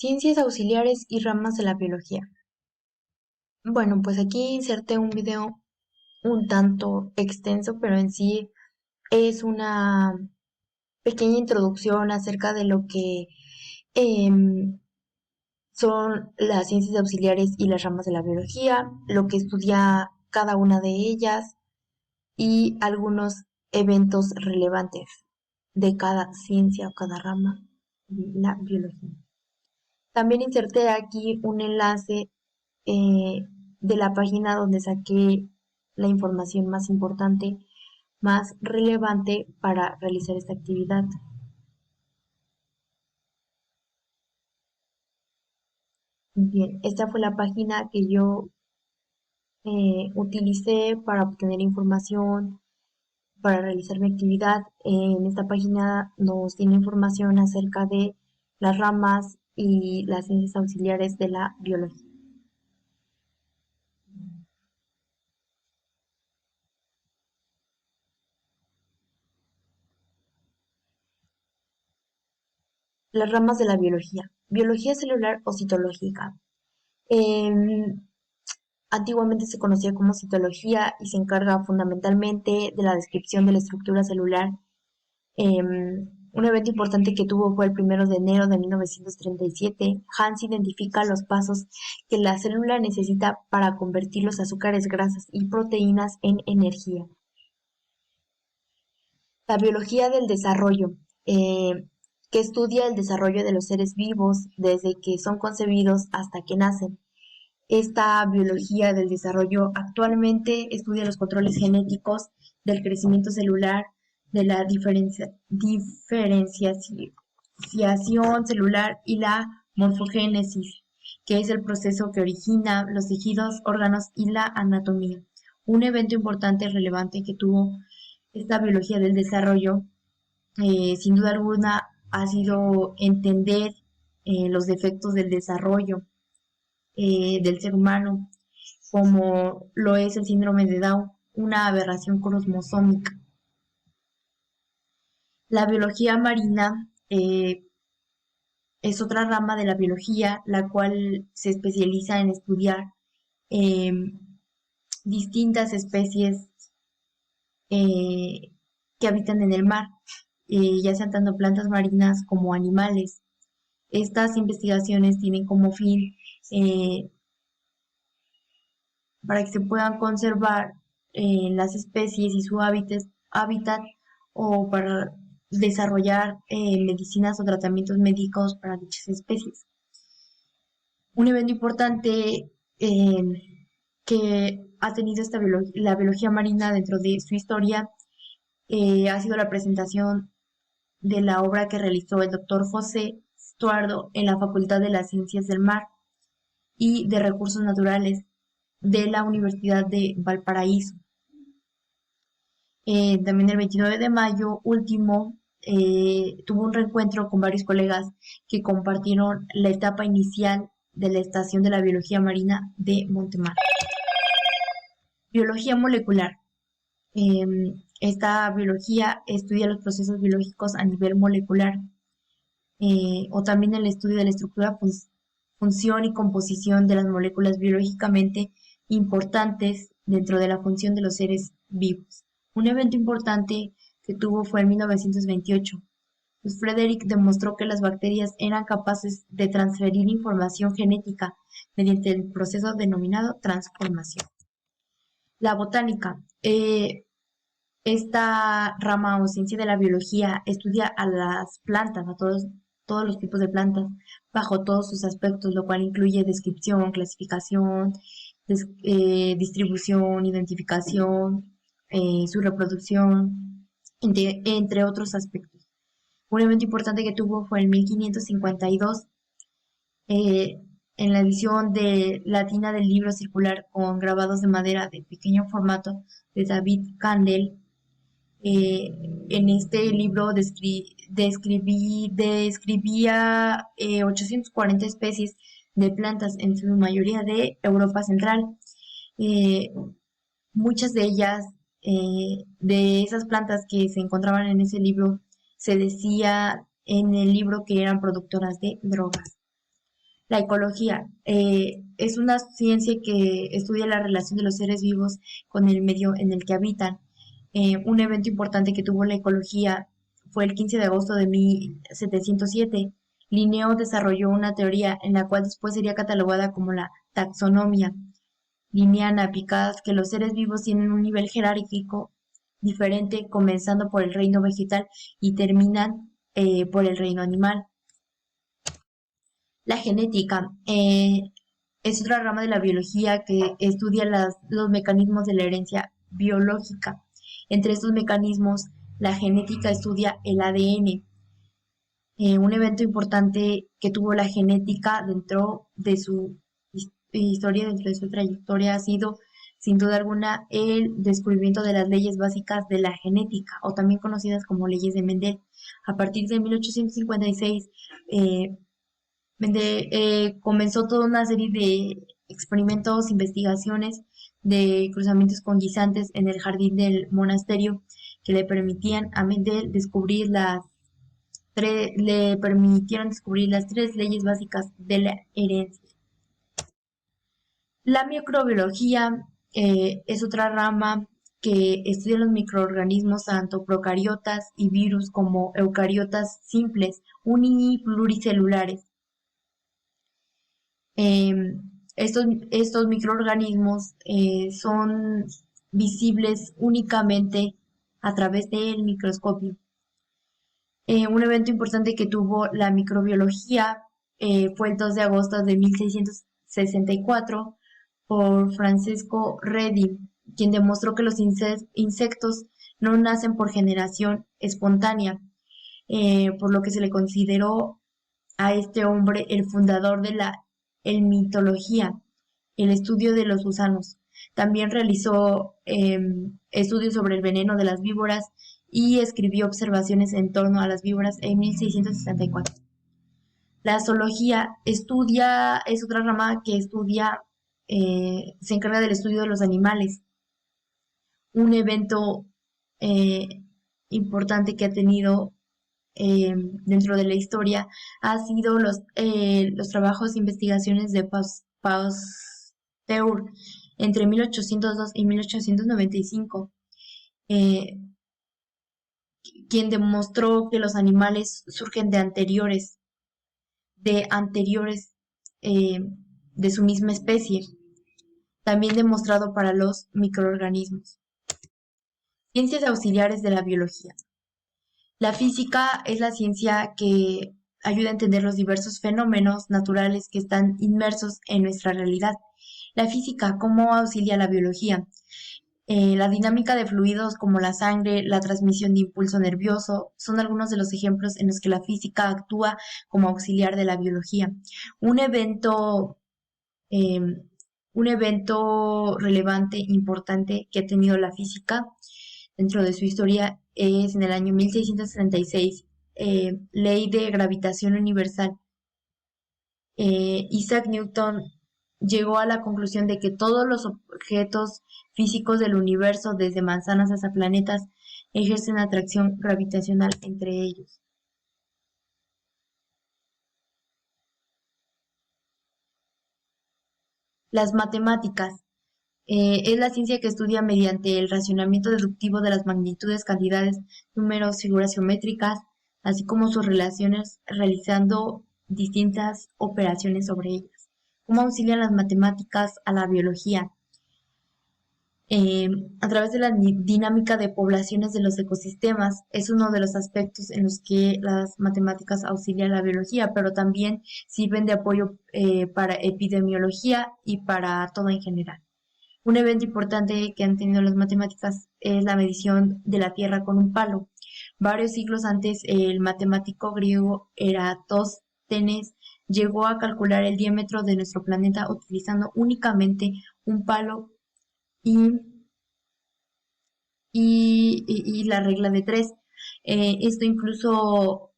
Ciencias auxiliares y ramas de la biología. Bueno, pues aquí inserté un video un tanto extenso, pero en sí es una pequeña introducción acerca de lo que em, son las ciencias auxiliares y las ramas de la biología, lo que estudia cada una de ellas y algunos eventos relevantes de cada ciencia o cada rama de la biología. También inserté aquí un enlace de la página donde saqué la información más importante, más relevante para realizar esta actividad. Bien, esta fue la página que yo utilicé para obtener información, para realizar mi actividad. En esta página nos tiene información acerca de las ramas y las ciencias auxiliares de la biología. Las ramas de la biología. Biología celular o citológica. Em, Antiguamente se conocía como citología y se encarga fundamentalmente de la descripción de la estructura celular. Un evento importante que tuvo fue el 1 de enero de 1937. Hans identifica los pasos que la célula necesita para convertir los azúcares, grasas y proteínas en energía. La biología del desarrollo, que estudia el desarrollo de los seres vivos desde que son concebidos hasta que nacen. Esta biología del desarrollo actualmente estudia los controles genéticos del crecimiento celular, de la diferenciación celular y la morfogénesis, que es el proceso que origina los tejidos, órganos y la anatomía. Un evento importante y relevante que tuvo esta biología del desarrollo, sin duda alguna, ha sido entender los defectos del desarrollo del ser humano, como lo es el síndrome de Down, una aberración cromosómica. La biología marina es otra rama de la biología, la cual se especializa en estudiar eh, distintas especies eh, que habitan en el mar, ya sean tanto plantas marinas como animales. Estas investigaciones tienen como fin para que se puedan conservar las especies y su hábitat o para desarrollar medicinas o tratamientos médicos para dichas especies. Un evento importante que ha tenido la biología marina dentro de su historia ha sido la presentación de la obra que realizó el doctor José Estuardo en la Facultad de las Ciencias del Mar y de Recursos Naturales de la Universidad de Valparaíso. También el 29 de mayo último tuvo un reencuentro con varios colegas que compartieron la etapa inicial de la estación de la biología marina de Montemar. Biología molecular. Esta biología estudia los procesos biológicos a nivel molecular o también el estudio de la estructura, función y composición de las moléculas biológicamente importantes dentro de la función de los seres vivos. Un evento importante que tuvo fue en 1928. Pues Frederick demostró que las bacterias eran capaces de transferir información genética mediante el proceso denominado transformación. La botánica. Esta rama o ciencia de la biología estudia a las plantas, a todos los tipos de plantas, bajo todos sus aspectos, lo cual incluye descripción, clasificación, distribución, identificación, su reproducción, entre otros aspectos. Un evento importante que tuvo fue en 1552, en la edición latina del libro circular con grabados de madera de pequeño formato de David Candel. En este libro describía 840 especies de plantas, en su mayoría de Europa Central. Eh, Muchas de ellas, de esas plantas que se encontraban en ese libro, se decía en el libro que eran productoras de drogas. La ecología es una ciencia que estudia la relación de los seres vivos con el medio en el que habitan. Un evento importante que tuvo la ecología fue el 15 de agosto de 1707. Linneo desarrolló una teoría en la cual después sería catalogada como la taxonomía linneana, aplicada que los seres vivos tienen un nivel jerárquico diferente, comenzando por el reino vegetal y terminan por el reino animal. La genética es otra rama de la biología que estudia los mecanismos de la herencia biológica. Entre estos mecanismos, la genética estudia el ADN. Un evento importante que tuvo la genética dentro de su historia, dentro de su trayectoria, ha sido, sin duda alguna, el descubrimiento de las leyes básicas de la genética, o también conocidas como leyes de Mendel. A partir de 1856, comenzó toda una serie de experimentos, investigaciones de cruzamientos con guisantes en el jardín del monasterio que le permitían a Mendel descubrir le permitieron descubrir las tres leyes básicas de la herencia. La microbiología es otra rama que estudia los microorganismos, tanto procariotas y virus como eucariotas simples, uni y pluricelulares. Estos microorganismos son visibles únicamente a través del microscopio. Un evento importante que tuvo la microbiología fue el 2 de agosto de 1664 por Francesco Redi, quien demostró que los insectos no nacen por generación espontánea, por lo que se le consideró a este hombre el fundador de la helmintología, el estudio de los gusanos. También realizó estudios sobre el veneno de las víboras y escribió observaciones en torno a las víboras en 1664. La zoología es otra rama que se encarga del estudio de los animales. Un evento eh, importante que ha tenido dentro de la historia ha sido los trabajos e investigaciones de Pasteur entre 1802 y 1895, eh, quien demostró que los animales surgen de anteriores eh, de su misma especie, también demostrado para los microorganismos. Ciencias auxiliares de la biología. La física es la ciencia que ayuda a entender los diversos fenómenos naturales que están inmersos en nuestra realidad. La física, ¿cómo auxilia a la biología? La dinámica de fluidos como la sangre, la transmisión de impulso nervioso, son algunos de los ejemplos en los que la física actúa como auxiliar de la biología. Un evento, eh, un evento relevante, importante que ha tenido la física dentro de su historia es en el año 1636, ley de gravitación universal. Isaac Newton llegó a la conclusión de que todos los objetos físicos del universo, desde manzanas hasta planetas, ejercen atracción gravitacional entre ellos. Las matemáticas es la ciencia que estudia mediante el racionamiento deductivo de las magnitudes, cantidades, números, figuras geométricas, así como sus relaciones, realizando distintas operaciones sobre ellas. ¿Cómo auxilian las matemáticas a la biología? A través de la dinámica de poblaciones de los ecosistemas, es uno de los aspectos en los que las matemáticas auxilian la biología, pero también sirven de apoyo para epidemiología y para todo en general. Un evento importante que han tenido las matemáticas es la medición de la Tierra con un palo. Varios siglos antes, el matemático griego Eratóstenes llegó a calcular el diámetro de nuestro planeta utilizando únicamente un palo y, y la regla de tres. Esto incluso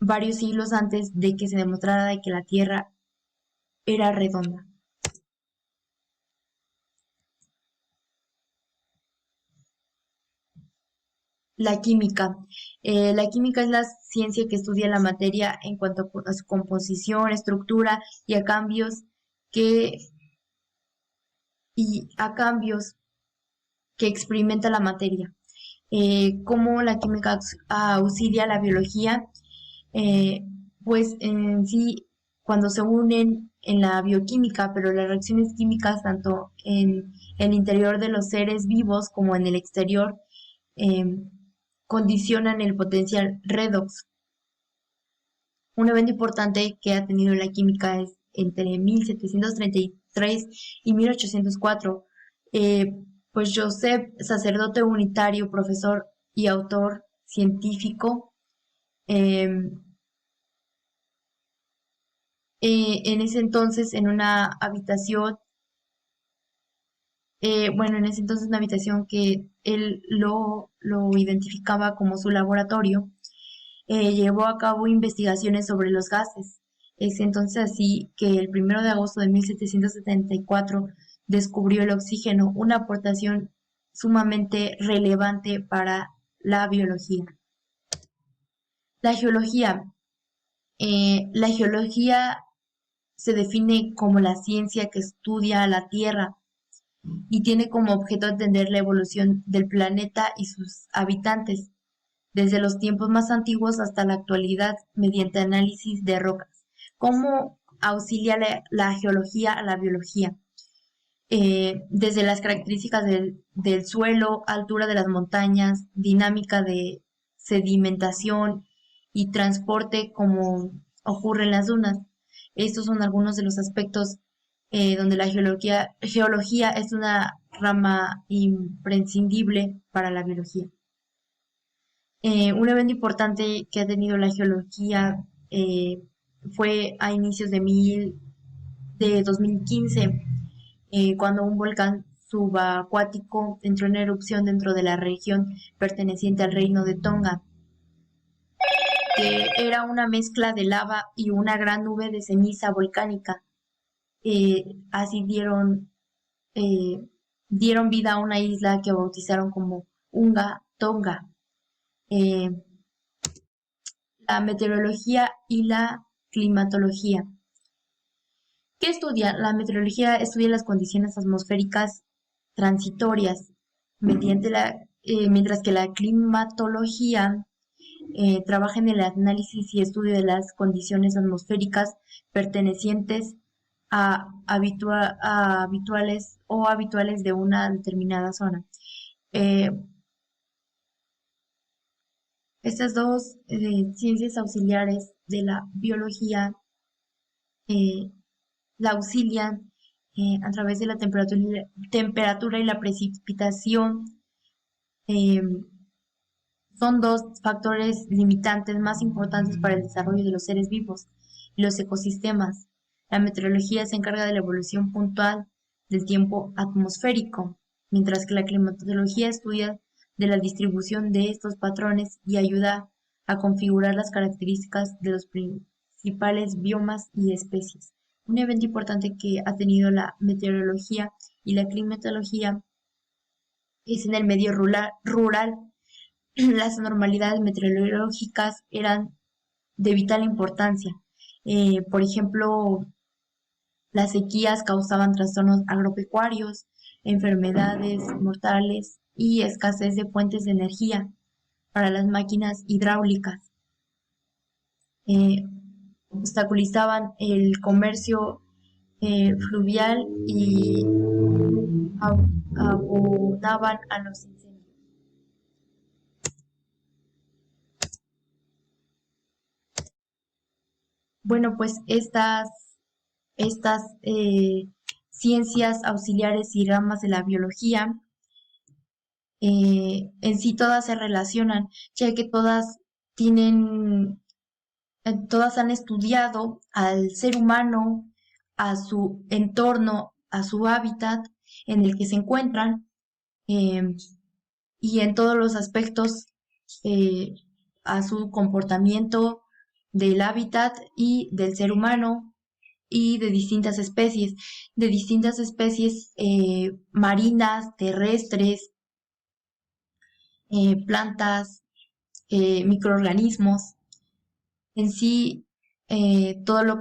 varios siglos antes de que se demostrara de que la Tierra era redonda. La química. La química es la ciencia que estudia la materia en cuanto a su composición, estructura y a que, cambios que experimenta la materia. Cómo la química auxilia a la biología. Eh, pues en sí, cuando se unen en la bioquímica, pero las reacciones químicas tanto en el interior de los seres vivos como en el exterior, eh, condicionan el potencial redox. Un evento importante que ha tenido la química es entre 1733 y 1804. Eh, pues Joseph, sacerdote unitario, profesor y autor científico, eh, en ese entonces en una habitación, en ese entonces una habitación que él lo identificaba como su laboratorio, llevó a cabo investigaciones sobre los gases. Es entonces así que el 1 de agosto de 1774 descubrió el oxígeno, una aportación sumamente relevante para la biología. La geología. La geología se define como la ciencia que estudia la Tierra y tiene como objeto entender la evolución del planeta y sus habitantes, desde los tiempos más antiguos hasta la actualidad, mediante análisis de rocas. ¿Cómo auxilia la geología a la biología? Desde las características del suelo, altura de las montañas, dinámica de sedimentación y transporte como ocurre en las dunas. Estos son algunos de los aspectos donde la geología es una rama imprescindible para la biología. Un evento importante que ha tenido la geología fue a inicios de 2015, cuando un volcán subacuático entró en erupción dentro de la región perteneciente al reino de Tonga, que era una mezcla de lava y una gran nube de ceniza volcánica. Así dieron vida a una isla que bautizaron como Unga Tonga. Eh, la meteorología y la climatología. ¿Qué estudia? La meteorología estudia las condiciones atmosféricas transitorias, mientras que la climatología trabaja en el análisis y estudio de las condiciones atmosféricas pertenecientes a habituales de una determinada zona. Eh, Estas dos ciencias auxiliares de la biología eh, la auxilian a través de la temperatura y la precipitación. eh, Son dos factores limitantes más importantes para el desarrollo de los seres vivos y los ecosistemas. La meteorología se encarga de la evolución puntual del tiempo atmosférico, mientras que la climatología estudia de la distribución de estos patrones y ayuda a configurar las características de los principales biomas y especies. Un evento importante que ha tenido la meteorología y la climatología es en el medio rural. Las anormalidades meteorológicas eran de vital importancia. Por ejemplo, las sequías causaban trastornos agropecuarios, enfermedades mortales y escasez de fuentes de energía para las máquinas hidráulicas. Obstaculizaban el comercio fluvial y abonaban a los incendios. Bueno, pues estas ciencias auxiliares y ramas de la biología en sí todas se relacionan, ya que todas han estudiado al ser humano, a su entorno, a su hábitat en el que se encuentran, eh, y en todos los aspectos eh, a su comportamiento del hábitat y del ser humano y de distintas especies marinas, terrestres, plantas, microorganismos, en sí todo lo